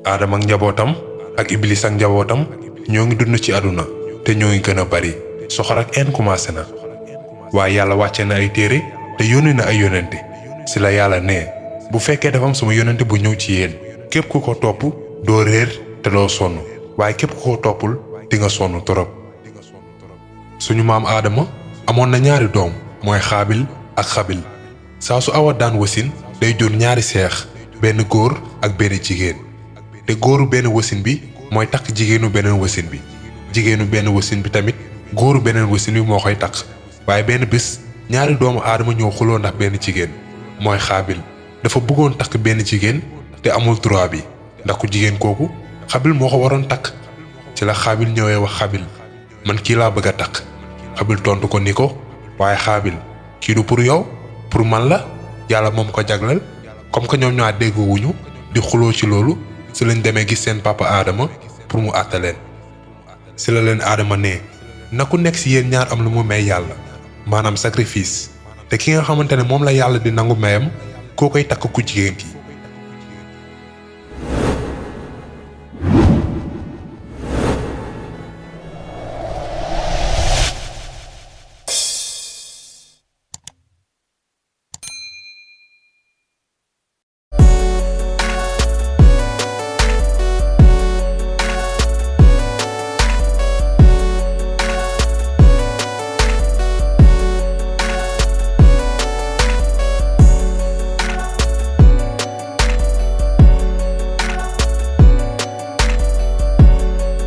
Aadama ak njabootam ak Iblis ak njabootam ñoo ngi dund ci àdduna te ñoo ngi gën a bari soxor ak en commencé na waaye yàlla wàcce na ay téere te yónni na ay yonente si la yàlla ne bu fekkee dafa am sama yonente bu ñëw ci yéen képp ku ko topp doo réer te doo sonn waaye képp ku ko toppul di nga sonn torop suñu maam Aadama amoon na ñaari doom mooy Xaabil ak Xabil saa su Awa daan wasin day jur ñaari seex benn góor ak benn jigéen te góoru benn wasin bi mooy takk jigéenu beneen wasin bi jigéenu benn wasin bi tamit góoru beneen wasin bi moo koy takk waaye benn bés ñaari doomu aadama ñoo xuloo ndax benn jigéen mooy Xaabil dafa bëggoon takk benn jigéen te amul droit bi ndax ku jigéen kooku Xabil moo ko waroon takk ci la Xaabil ñëwee wax Xabil man kii laa bëgg a takk Xabil tontu ko ni ko waaye Xaabil kii du pour yow pour man la yàlla moom ko jagleel comme que ñoom ñoo déggoowuñu di xuloo ci loolu si lañ demee gis seen papa Adama pour mu àtte leen si la leen Adama ne na ku nekk si yéen ñaar am lu mu may yàlla maanaam sacrifice te ki nga xamante ne moom la yàlla di nangu mayam koo koy takk ku jigéen ki